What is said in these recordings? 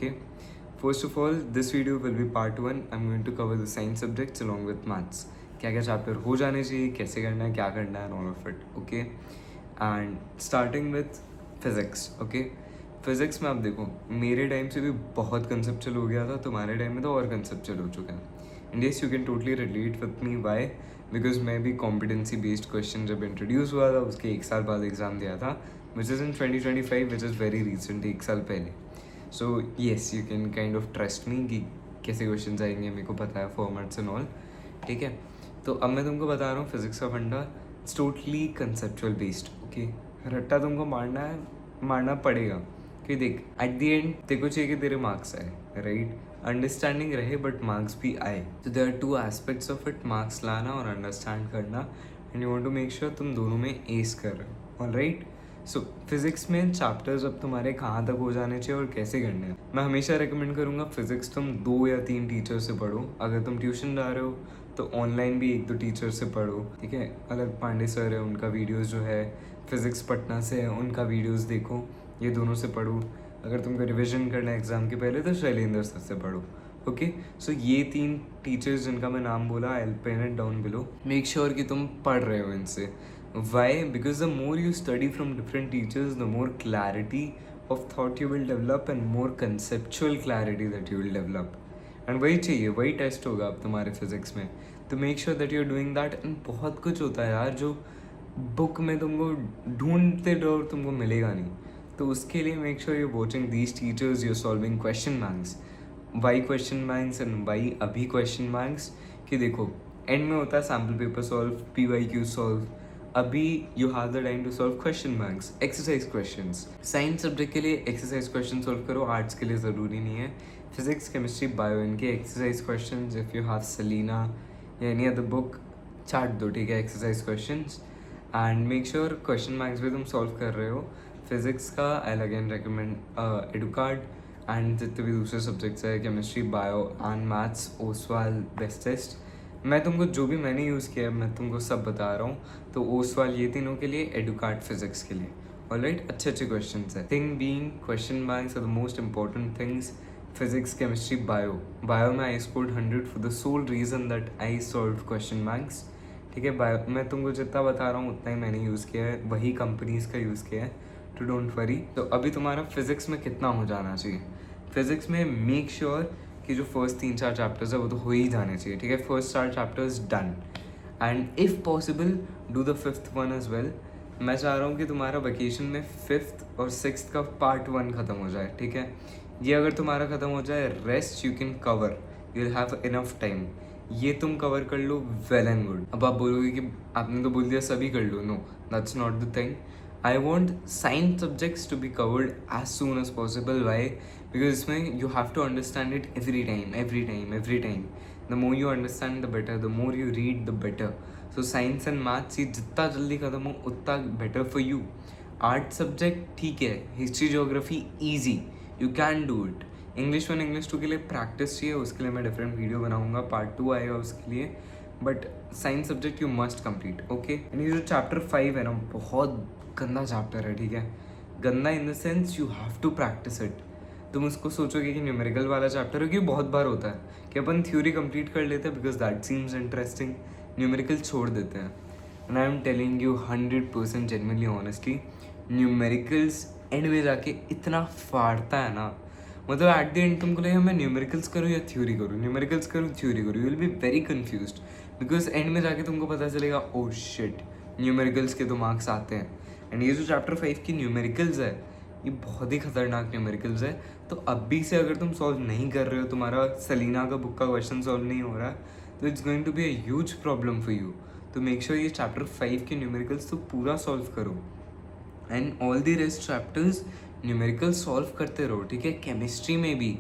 Okay. First of all, this video will be part 1. I'm going to cover the science subjects along with maths. क्या क्या chapter हो जाने चाहिए, कैसे करना है, क्या करना है, all of it. Okay. And starting with physics. Okay. Physics में आप देखो, मेरे टाइम से भी बहुत कंसेप्चुअल हो गया था, तुम्हारे टाइम में तो और कंसेप्चुअल हो चुका है. And yes, you can totally relate with me. Why? Because मैं भी कॉम्पिटेंसी बेस्ड क्वेश्चन जब इंट्रोड्यूस हुआ था उसके एक साल बाद एग्जाम दिया था, which is in 2025, which is very recent, एक साल पहले. So yes, you can kind of trust me कि कैसे क्वेश्चन आएंगे, मेरे को पता है फॉर्मेट्स एंड ऑल. ठीक है, तो अब मैं तुमको बता रहा हूँ फिजिक्स का फंडा. It's totally conceptual based. Okay, रट्टा तुमको मारना है, मारना पड़ेगा. कि देख, एट द एंड तेरे को चाहिए कि तेरे मार्क्स आए, राइट? अंडरस्टैंडिंग रहे बट मार्क्स भी आए. तो there are two aspects of it, marks लाना और अंडरस्टैंड करना. And you want to make sure तुम दोनों में एस कर रहे हो. ऑलराइट. सो फिजिक्स में चैप्टर्स अब तुम्हारे कहाँ तक हो जाने चाहिए और कैसे करने हैं. मैं हमेशा रिकमेंड करूँगा फिजिक्स तुम 2 या 3 टीचर से पढ़ो. अगर तुम ट्यूशन जा रहे हो तो ऑनलाइन भी 1-2 टीचर से पढ़ो. ठीक है, अलग पांडे सर है, उनका वीडियोस जो है, फिजिक्स पटना से है, उनका वीडियोस देखो. ये दोनों से पढ़ो. अगर तुमको रिविजन करना है एग्ज़ाम के पहले तो शैलेंद्र सर से पढ़ो. ओके, सो ये 3 टीचर्स जिनका मैं नाम बोला, I will pen it down below. Make sure कि तुम पढ़ रहे हो इनसे. Why? Because the more you study from different teachers, the more clarity of thought you will develop and more conceptual clarity that you will develop. And वही चाहिए, वही test होगा अब तुम्हारे फिजिक्स में. तो make sure that you are doing that. And बहुत कुछ होता है यार जो बुक में तुमको ढूंढते रहो तुमको मिलेगा नहीं. तो उसके लिए make sure you watching these teachers, you solving question banks. Why question banks and why अभी क्वेश्चन बैंक्स? कि देखो, एंड में होता है sample paper solve, PYQ solve. अभी you have the time to solve question banks, exercise questions. Science subject के लिए exercise question solve करो, आर्ट्स के लिए ज़रूरी नहीं है. फिजिक्स, केमिस्ट्री, बायो, इनके exercise questions, if you have Selina या एनी अदर बुक, चाट दो. ठीक है, exercise questions. And make sure question banks भी तुम सॉल्व कर रहे हो. फिजिक्स का I again recommend Educart. And जितने भी दूसरे सब्जेक्ट्स है, chemistry, bio and maths, Oswaal best test. मैं तुमको जो भी मैंने यूज़ किया है मैं तुमको सब बता रहा हूँ. तो ओसवाल ये तीनों के लिए, एडुकार्ड फिजिक्स के लिए. ऑलराइट, अच्छे अच्छे क्वेश्चन है. Thing being question banks are the most important things. Physics, chemistry, bio में I scored 100 for the sole reason that I solve question banks. ठीक है, बायो मैं तुमको जितना बता रहा हूँ उतना ही मैंने यूज़ किया है, वही कंपनीज़ का यूज़ किया है. तो डोंट वरी. तो अभी तुम्हारा फिजिक्स में कितना हो जाना चाहिए? फिजिक्स में मेक श्योर कि जो फर्स्ट 3-4 चैप्टर्स है वो तो हो ही जाने चाहिए. ठीक है, first 4 chapters done. And if possible do the 5th one as well. मैं चाह रहा हूँ कि तुम्हारा वेकेशन में 5th और 6th का पार्ट 1 ख़त्म हो जाए. ठीक है, ये अगर तुम्हारा ख़त्म हो जाए, rest you can cover, you will have enough time. ये तुम कवर कर लो, वेल एंड गुड. अब आप बोलोगे कि आपने तो बोल दिया सभी कर लो. No, that's not the thing. I want science subjects to be covered as soon as possible. Why? Because इसमें you have to understand it every time. The more you understand, the better. The more you read, the better. So science and maths ये जितना जल्दी खत्म हो उतना better for you. Art subject ठीक है, history, geography easy, you can do it. English 1, English 2 के लिए practice चाहिए, उसके लिए मैं different video बनाऊँगा, part 2 आएगा उसके लिए. But science subject you must complete. Okay, and ये जो चैप्टर 5 है ना, बहुत गंदा चैप्टर है. ठीक है, गंदा in the sense you have to practise it. तुम उसको सोचोगे कि न्यूमेरिकल वाला चैप्टर है, क्योंकि बहुत बार होता है कि अपन थ्योरी कंप्लीट कर लेते हैं because that seems interesting, numerical छोड़ देते हैं. And I am telling you 100% genuinely honestly, numericals and में जाके इतना फाड़ता है ना. मतलब एट द एंड तुमको लगेगा मैं न्यूमेरिकल्स करूँ या थ्योरी करूँ, न्यूमेरिकल्स करूँ थ्योरी करूँ, you will be very confused. Because and में जाके तुमको पता चलेगा, ओ शिट, न्यूमेरिकल्स के तो मार्क्स आते हैं. एंड ये जो चैप्टर 5 की न्यूमेरिकल्स है, ये बहुत ही खतरनाक न्यूमेरिकल्स है. तो अभी से अगर तुम सॉल्व नहीं कर रहे हो, तुम्हारा सेलिना का बुक का क्वेश्चन सॉल्व नहीं हो रहा है, तो it's going to be a huge problem for you. तो मेक श्योर ये चैप्टर 5 के न्यूमेरिकल्स तो पूरा सॉल्व करो. And all the rest chapters numerical solve करते रहो. ठीक है, केमिस्ट्री में भी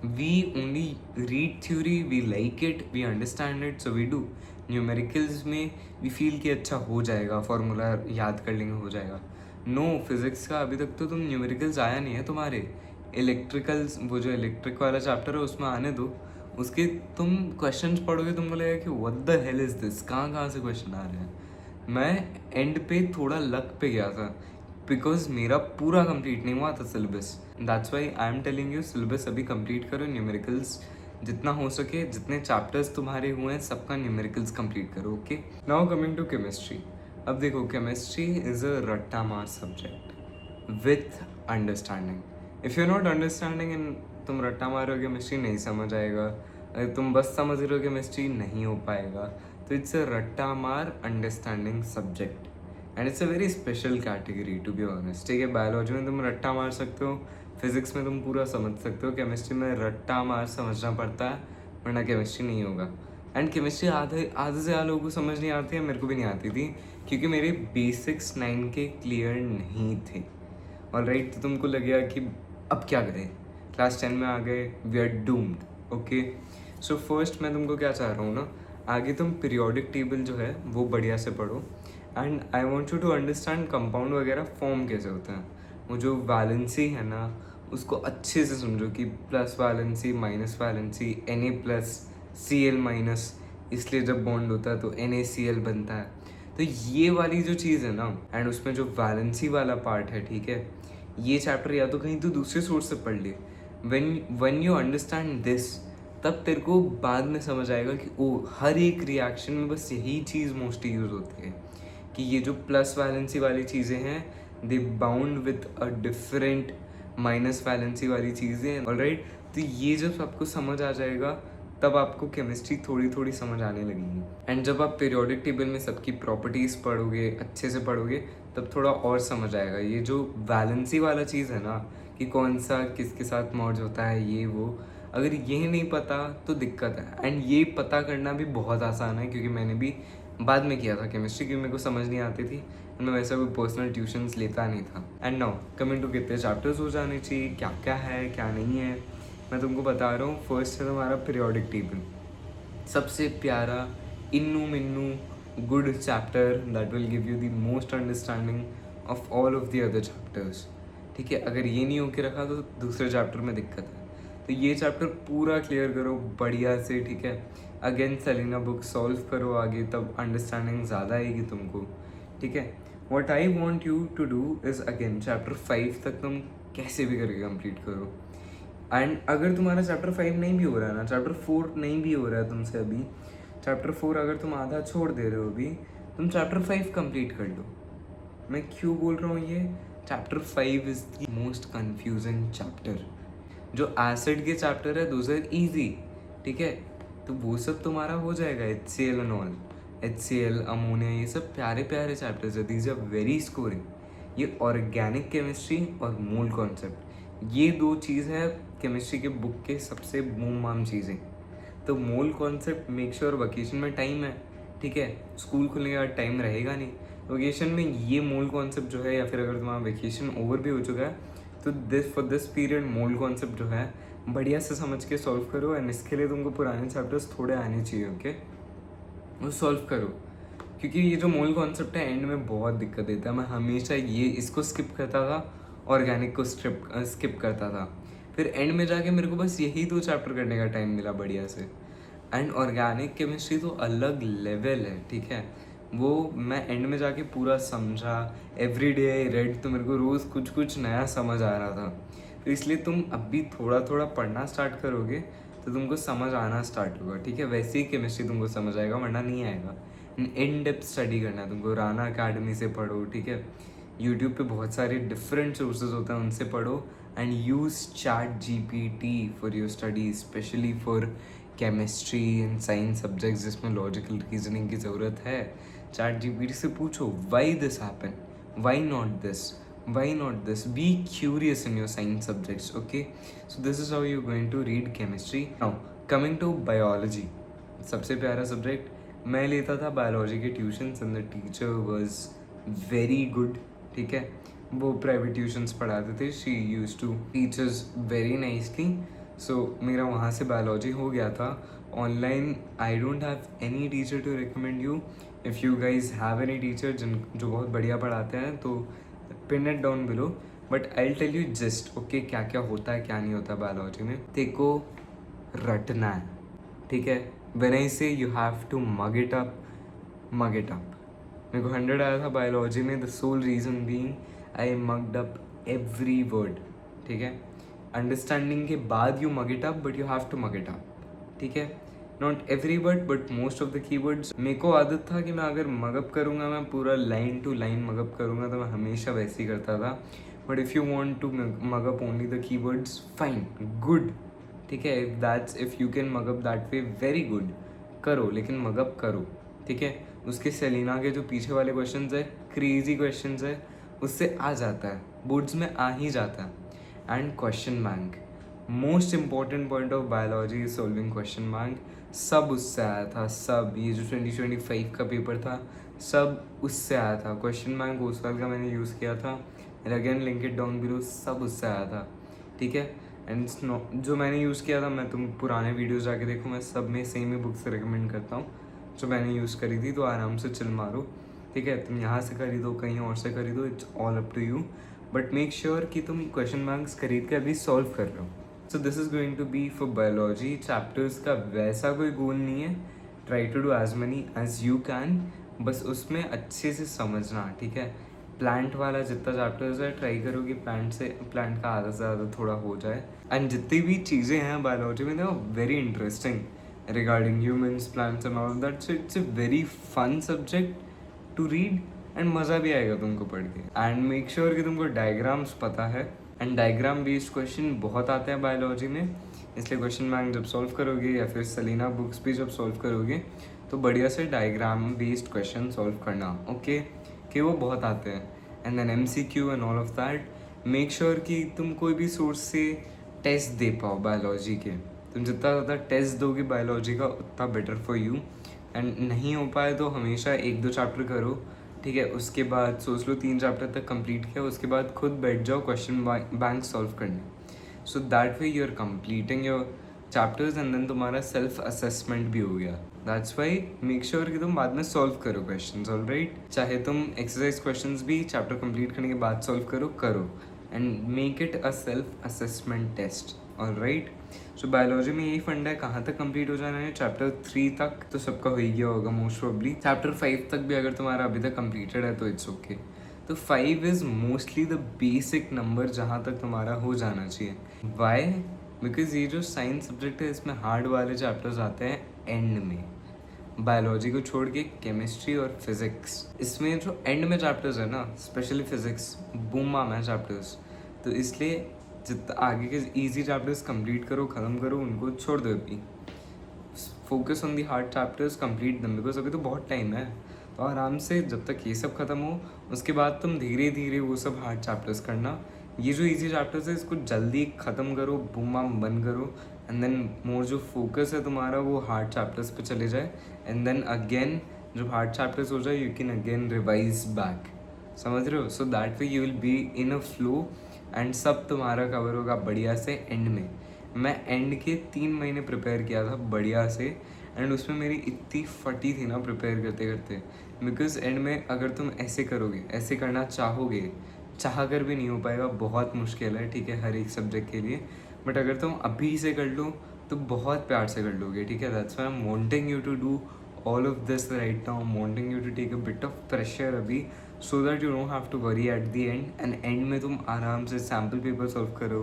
we only read theory, we like it, we understand it, so we do. Numericals में वी फील कि अच्छा हो जाएगा, फार्मूला याद कर लेंगे, हो जाएगा. नो, फिजिक्स का अभी तक तो तुम न्यूमेरिकल्स आया नहीं है तुम्हारे. इलेक्ट्रिकल्स, वो जो इलेक्ट्रिक वाला चैप्टर है उसमें आने दो. उसके तुम क्वेश्चंस पढ़ोगे, तुमको लगेगा कि what the hell is this, कहाँ से क्वेश्चन आ रहे हैं. मैं एंड पे थोड़ा लक पे गया था बिकॉज मेरा पूरा कंप्लीट नहीं हुआ था syllabus. That's why I am telling you syllabus अभी कंप्लीट करो, न्यूमेरिकल्स जितना हो सके, जितने चैप्टर्स तुम्हारे हुए हैं सबका न्यूमेरिकल्स कंप्लीट करो. Okay, now coming to chemistry. अब देखो, केमिस्ट्री इज़ अ रट्टा मार subject with understanding. If you not understanding and तुम रट्टा मार रहे हो केमिस्ट्री, नहीं समझ आएगा. अगर तुम बस समझ रहे हो केमिस्ट्री, नहीं हो पाएगा. तो इट्स अ रट्टा मार understanding subject and it's a very special category to be honest. ठीक है, बायोलॉजी में तुम रट्टा मार सकते हो, फिजिक्स में तुम पूरा समझ सकते हो, केमिस्ट्री में रट्टा मार समझना पड़ता है, वरना केमिस्ट्री नहीं होगा. एंड केमिस्ट्री आधे आधे से ज़्यादा लोगों को समझ नहीं आती है, मेरे को भी नहीं आती थी, क्योंकि मेरे बेसिक्स 9 के क्लियर नहीं थे. ऑलराइट, तो तुमको लगेगा कि अब क्या करें, क्लास 10 में आ गए, we are doomed. Okay, so first मैं तुमको क्या चाह रहा हूँ ना, आगे तुम पीरियोडिक टेबल जो है वो बढ़िया से पढ़ो. And I want you to understand compound वगैरह फॉर्म कैसे होता है. वो जो वैलेंसी है ना, उसको अच्छे से समझो कि plus valency, minus valency, Na+Cl-, इसलिए जब बॉन्ड होता है तो NaCl बनता है. तो ये वाली जो चीज़ है ना, एंड उसमें जो वैलेंसी वाला पार्ट है, ठीक है, ये चैप्टर या तो कहीं तो दूसरे सोर्स से पढ़ ले. व्हेन यू अंडरस्टैंड दिस, तब तेरे को बाद में समझ आएगा कि ओ, हर एक रिएक्शन में बस यही चीज़ मोस्टली यूज़ होती है कि ये जो प्लस वैलेंसी वाली चीज़ें हैं, they bound with a different minus valency वाली चीज़ें. ऑलराइट, तो ये जब सबको समझ आ जाएगा, तब आपको केमिस्ट्री थोड़ी थोड़ी समझ आने लगेगी. एंड जब आप पीरियोडिक टेबल में सबकी प्रॉपर्टीज़ पढ़ोगे, अच्छे से पढ़ोगे, तब थोड़ा और समझ आएगा. ये जो वैलेंसी वाला चीज़ है ना, कि कौन सा किसके साथ मर्ज होता है, ये वो, अगर ये नहीं पता तो दिक्कत है. एंड ये पता करना भी बहुत आसान है, क्योंकि मैंने भी बाद में किया था केमिस्ट्री, क्योंकि मेरे को समझ नहीं आती थी. मैं वैसा कोई पर्सनल ट्यूशन्स लेता नहीं था. एंड नाउ कमिंग टू कितने चैप्टर्स हो जाने चाहिए, क्या क्या है क्या नहीं है, मैं तुमको बता रहा हूँ. फर्स्ट है तुम्हारा पीरियोडिक टेबल, सबसे प्यारा, इन्नू मिन्नू good chapter that will give you the most understanding of all of the other chapters. ठीक है, अगर ये नहीं होके रखा तो दूसरे चैप्टर में दिक्कत है. तो ये चैप्टर पूरा क्लियर करो बढ़िया से. ठीक है, अगेन सेलिना बुक सॉल्व करो आगे, तब अंडरस्टैंडिंग ज़्यादा आएगी तुमको. ठीक है, what I want you to do is again chapter 5 तक तुम कैसे भी करके कंप्लीट करो. एंड अगर तुम्हारा चैप्टर 5 नहीं भी हो रहा है ना, चैप्टर 4 नहीं भी हो रहा है तुमसे अभी, चैप्टर 4 अगर तुम आधा छोड़ दे रहे हो अभी, तुम चैप्टर 5 कंप्लीट कर लो. मैं क्यों बोल रहा हूँ ये, chapter 5 is the most confusing chapter. जो एसिड के चैप्टर है दोज आर ईजी. ठीक है, तो वो सब तुम्हारा हो जाएगा, HCl and all, HCl, ammonia, ये सब प्यारे प्यारे चैप्टर्स है, दीज आर वेरी स्कोरिंग. ये ऑर्गेनिक केमिस्ट्री और मोल कॉन्सेप्ट, ये दो चीज़ है केमिस्ट्री के बुक के सबसे बूम माम चीज़ें. तो mole concept make sure vacation में टाइम है. ठीक है, स्कूल खुलने के बाद टाइम रहेगा नहीं, वकेशन में ये मोल कॉन्सेप्ट जो है, या फिर अगर तुम्हारा वेकेशन ओवर भी हो चुका है, तो for this period mole concept जो है बढ़िया से समझ के सॉल्व करो. एंड इसके लिए तुमको पुराने चैप्टर्स थोड़े आने चाहिए. ओके, वो सॉल्व करो, क्योंकि ये जो मोल कॉन्सेप्ट है एंड में बहुत दिक्कत देता है. मैं हमेशा ये इसको स्किप करता था, ऑर्गेनिक को स्किप करता था, फिर एंड में जाके मेरे को बस यही 2 चैप्टर करने का टाइम मिला बढ़िया से. एंड ऑर्गेनिक केमिस्ट्री तो अलग लेवल है. ठीक है, वो मैं एंड में जाके पूरा समझा, एवरी डे आई रेड, तो मेरे को रोज़ कुछ कुछ नया समझ आ रहा था. तो इसलिए तुम अभी थोड़ा थोड़ा पढ़ना स्टार्ट करोगे तो तुमको समझ आना स्टार्ट होगा. ठीक है, वैसे ही केमिस्ट्री तुमको समझ आएगा, वरना नहीं आएगा. इन डेप्थ स्टडी करना है तुमको, राना अकेडमी से पढ़ो. ठीक है, यूट्यूब पे बहुत सारे डिफरेंट सोर्सेज होते हैं, उनसे पढ़ो. And use ChatGPT for your study, specially for chemistry and science subjects जिसमें लॉजिकल रीजनिंग की ज़रूरत है. ChatGPT से पूछो why this happen, why not this, why not this, be curious in your science subjects. Okay, so this is how you're going to read chemistry. Now coming to biology, सबसे प्यारा subject. मैं लेता था biology के tuitions and the teacher was very good. ठीक है, वो private tuitions पढ़ाते थे, she used to teach us very nicely. So मेरा वहाँ से बायोलॉजी हो गया था. Online I don't have any teacher to recommend you. If you guys have any teacher जो बहुत बढ़िया पढ़ाते हैं, तो pin it down below. But I tell you just, okay, क्या क्या होता है क्या नहीं होता बायोलॉजी में. तेको रटना है. ठीक है, when I say you have to mug it up, mug it up. मेरे को 100 आया था बायोलॉजी में, the sole reason being I mugged up every word. ठीक है, अंडरस्टैंडिंग के बाद you mug it up, but you have to mug it up, ठीक है। Not every word but most of the keywords. मेरे को आदत था कि मैं अगर मगअप करूँगा, मैं पूरा लाइन टू लाइन मगअप करूँगा, तो मैं हमेशा वैसे ही करता था। But if you want to mug up only the keywords, fine, good, ठीक है। If you can mug up that way, very good, करो, लेकिन मगअप करो, ठीक है। उसके सेलिना के जो पीछे वाले क्वेश्चंस है, क्रेजी क्वेश्चंस है, उससे आ जाता है, बोर्ड्स में आ ही जाता है। And question bank, most important point of biology is solving question bank. सब उससे आया था, सब। ये जो 2025 का पेपर था, सब उससे आया था। क्वेश्चन बैंक ओसवाल का मैंने यूज़ किया था, and again link it down below, सब उससे आया था, ठीक है। एंड जो मैंने यूज़ किया था, मैं तुम पुराने वीडियोज़ जाके देखो, मैं सब में सेम ही बुक्स रिकमेंड करता हूँ जो मैंने यूज़ करी थी। तो आराम से चिल मारो, ठीक है। तुम यहाँ से खरीदो, कहीं और से खरीदो, it's all up to you, but make sure कि तुम क्वेश्चन बैंक्स खरीद के अभी सॉल्व कर रहे हो। So this is going to be for biology chapters का वैसा कोई गोल नहीं है। Try to do as many as you can, बस उसमें अच्छे से समझना, ठीक है। प्लांट वाला जितना चैप्टर्स है, ट्राई करो कि प्लांट का आधा से ज़्यादा थोड़ा हो जाए। एंड जितनी भी चीज़ें हैं बायोलॉजी में, वो very interesting regarding humans, plants and all of that. So it's a very fun subject to read and मज़ा भी आएगा तुमको पढ़ के। एंड मेक श्योर कि तुमको डायग्राम्स पता है, एंड डायग्राम बेस्ड क्वेश्चन बहुत आते हैं बायोलॉजी में, इसलिए क्वेश्चन बैंक जब सॉल्व करोगे या फिर सलीना बुक्स भी जब सॉल्व करोगे, तो बढ़िया से डायग्राम बेस्ड क्वेश्चन सॉल्व करना, ओके, कि वो बहुत आते हैं। And then MCQ and all of that. Make sure कि तुम कोई भी सोर्स से टेस्ट दे पाओ बायोलॉजी के। तुम जितना ज़्यादा टेस्ट दोगे बायोलॉजी का, उतना बेटर फॉर यू। एंड नहीं हो पाए तो हमेशा 1-2 चैप्टर करो, ठीक है। उसके बाद सोच लो 3 चैप्टर तक कंप्लीट किया, उसके बाद खुद बैठ जाओ क्वेश्चन बैंक सॉल्व करने। So that way you are completing your chapters, and then तुम्हारा सेल्फ असेसमेंट भी हो गया। दैट्स वाई मेक श्योर कि तुम बाद में सॉल्व करो क्वेश्चंस, ऑलराइट। चाहे तुम एक्सरसाइज क्वेश्चंस भी चैप्टर कंप्लीट करने के बाद सॉल्व करो, and make it a self assessment test, alright. So biology में यही फंडा है। कहाँ तक कंप्लीट हो जाना है? चैप्टर 3 तक तो सबका हो ही गया होगा मोस्ट प्रोबेबली। चैप्टर 5 तक भी अगर तुम्हारा अभी तक कंप्लीटेड है तो इट्स ओके। तो 5 is mostly the basic number जहाँ तक तुम्हारा हो जाना चाहिए। वाई? बिकॉज ये जो साइंस सब्जेक्ट है, इसमें हार्ड वाले चैप्टर्स आते हैं एंड में। बायोलॉजी को छोड़ के केमिस्ट्री और फिजिक्स, इसमें जो एंड में चैप्टर्स है ना, स्पेशली फिजिक्स, बूम है चैप्टर्स। तो इसलिए जितना आगे के इजी चैप्टर्स कंप्लीट करो, ख़त्म करो, उनको छोड़ दो अभी। Focus on the hard chapters, complete दम, बिकॉज अभी तो बहुत टाइम है। तो आराम से जब तक ये सब ख़त्म हो, उसके बाद तुम धीरे धीरे वो सब हार्ड चैप्टर्स करना। ये जो इजी चैप्टर्स है, इसको जल्दी ख़त्म करो, बूम बंद करो, एंड देन मोर जो फोकस है तुम्हारा वो हार्ड चैप्टर्स पे चले जाए। एंड देन अगेन जब हार्ड चैप्टर्स हो जाए, you can again revise back, समझ रहे हो। सो that way you will be in a flow, and सब तुम्हारा कवर होगा बढ़िया से एंड में। मैं एंड के 3 महीने प्रिपेयर किया था बढ़िया से, एंड उसमें मेरी इतनी फटी थी ना प्रिपेयर करते करते। बिकॉज एंड में अगर तुम ऐसे करोगे, ऐसे करना चाहोगे, चाह कर भी नहीं हो पाएगा, बहुत मुश्किल है, ठीक है, हर एक सब्जेक्ट के लिए। बट अगर तुम अभी से कर लो तो बहुत प्यार से कर लोगे, ठीक है। That's why I am wanting you to do all of this right now. I'm wanting you to take a bit of pressure अभी, so that you don't have to worry at the end. And end में तुम आराम से sample paper solve करो,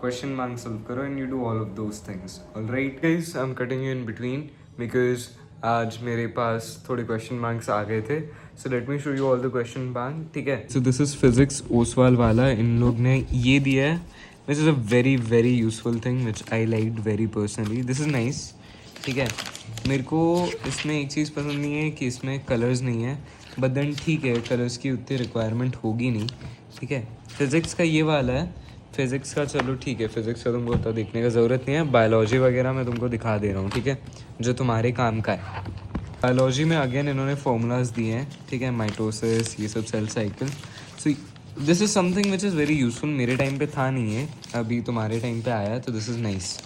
question bank solve करो, and you do all of those things. Alright guys, I'm cutting you in between because आज मेरे पास थोड़े question banks आ गए थे. So let me show you all the question bank, ठीक है. So this is physics Oswal वाला. इन लोग ने ये दिया है, which is a very very useful thing which I liked very personally. This is nice, ठीक है। मेरे को इसमें एक चीज़ पसंद नहीं है कि इसमें कलर्स नहीं है, बट देन ठीक है, कलर्स की उतनी रिक्वायरमेंट होगी नहीं, ठीक है। फिज़िक्स का ये वाला है, फिज़िक्स का चलो ठीक है, फिज़िक्स का तुमको उतना देखने का ज़रूरत नहीं है। बायोलॉजी वगैरह मैं तुमको दिखा दे रहा हूँ, ठीक है, जो तुम्हारे काम का है। बायोलॉजी में अगेन इन्होंने फॉर्मूलाज दिए हैं, ठीक है, माइटोसिस, ये सब, cell cycle. So this is something which is very useful. मेरे टाइम पे था नहीं है, अभी तुम्हारे टाइम पे आया है, तो this is nice,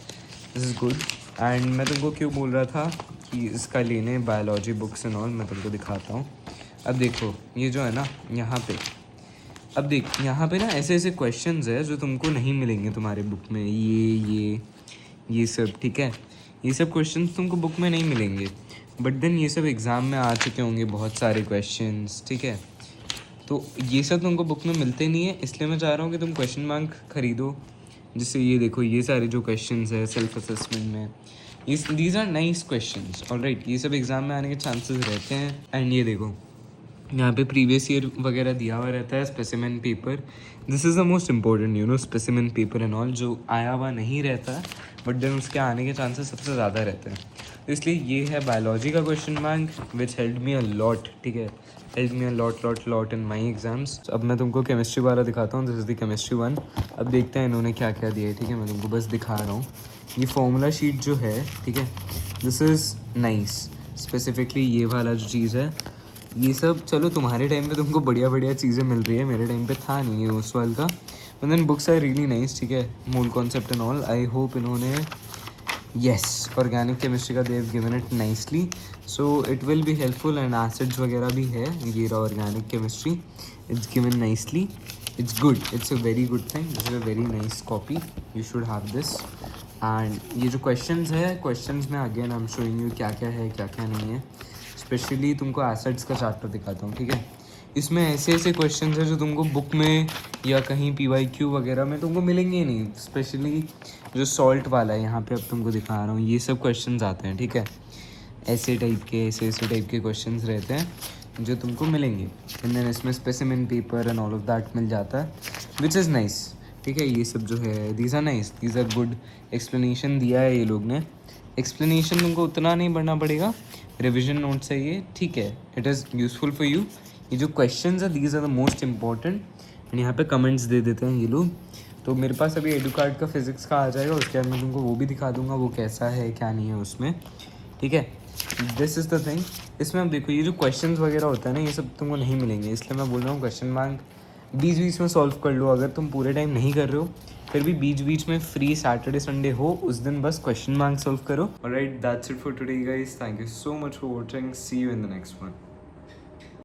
this is good. And मैं तुमको क्यों बोल रहा था कि इसका लेने बायोलॉजी बुक्स एंड ऑल, मैं तुमको दिखाता हूँ। अब देखो ये जो है ना यहाँ पे, अब देख यहाँ पे ना ऐसे ऐसे क्वेश्चंस है जो तुमको नहीं मिलेंगे तुम्हारे बुक में, ये सब, ठीक है। ये सब क्वेश्चंस तुमको बुक में नहीं मिलेंगे, बट देन ये सब एग्ज़ाम में आ चुके होंगे बहुत सारे क्वेश्चंस, ठीक है। तो ये सब तुमको बुक में मिलते नहीं है, इसलिए मैं चाह रहा हूँ कि तुम क्वेश्चन बैंक खरीदो, जिससे ये देखो ये सारे जो क्वेश्चंस है सेल्फ असेसमेंट में, ये these are nice questions, alright, ये सब एग्जाम में आने के चांसेस रहते हैं। एंड ये देखो यहाँ पे प्रीवियस ईयर वगैरह दिया हुआ रहता है, specimen paper, this is the most important you know, specimen paper and all, जो आया हुआ नहीं रहता बट देन उसके आने के चांसेस सबसे ज़्यादा रहते हैं। तो इसलिए ये है बायोलॉजी का question bank which held me a lot, ठीक है, held me a lot in my exams. अब मैं तुमको केमिस्ट्री वाला दिखाता हूँ, this is the chemistry one. अब देखते हैं इन्होंने क्या क्या दिया है, ठीक है, मैं तुमको बस दिखा रहा हूँ। ये फॉर्मूला शीट जो है, ठीक है, दिस इज़ नाइस, स्पेसिफिकली ये वाला जो चीज़ है, ये सब चलो तुम्हारे टाइम पे तुमको बढ़िया बढ़िया चीज़ें मिल रही है, मेरे टाइम पे था नहीं है उस वाल का। But then books are really nice, ठीक है, mole concept and all. I hope इन्होंने येस ऑर्गेनिक केमिस्ट्री का they have given it nicely, so it will be helpful. And acids वगैरह भी है, ये रहा organic chemistry, it's given nicely, it's good, it's a very good thing, this is a very nice copy, you should have this. And ये जो questions है, questions में again I am showing you क्या क्या है क्या क्या नहीं है। स्पेशली तुमको एसिड्स का चैप्टर दिखाता हूँ, ठीक है, इसमें ऐसे ऐसे क्वेश्चंस हैं जो तुमको बुक में या कहीं PYQ वगैरह में तुमको मिलेंगे ही नहीं। स्पेशली जो सॉल्ट वाला है यहाँ पे अब तुमको दिखा रहा हूँ, ये सब क्वेश्चंस आते हैं, ठीक है, ऐसे टाइप के ऐसे टाइप के क्वेश्चंस रहते हैं जो तुमको मिलेंगे। एंड देन इसमें specimen paper and all of that मिल जाता है, विच इज़ नाइस, ठीक है, ये सब जो है these are nice, these are good. Explanation दिया है ये लोग ने, एक्सप्लेनेशन तुमको उतना नहीं पढ़ना पड़ेगा, रिविजन नोट्स है ये, ठीक है, it is useful for you. ये जो क्वेश्चंस है these are the most important. And यहाँ पे कमेंट्स दे देते हैं ये लोग। तो मेरे पास अभी एडुकार्ड का फिजिक्स का आ जाएगा, उसके बाद मैं तुमको वो भी दिखा दूंगा वो कैसा है क्या नहीं है उसमें, ठीक है। दिस इज़ द थिंग, इसमें अब देखो ये जो क्वेश्चंस वगैरह होता है ना, ये सब तुमको नहीं मिलेंगे, इसलिए मैं बोल रहा हूँ क्वेश्चन बैंक बीच बीच में सॉल्व कर लो। अगर तुम पूरे टाइम नहीं कर रहे हो फिर भी बीच बीच में फ्री सैटरडे संडे हो उस दिन बस क्वेश्चन बैंक सॉल्व करो। Alright, that's it for today guys, thank you so much for watching, see you in the next one.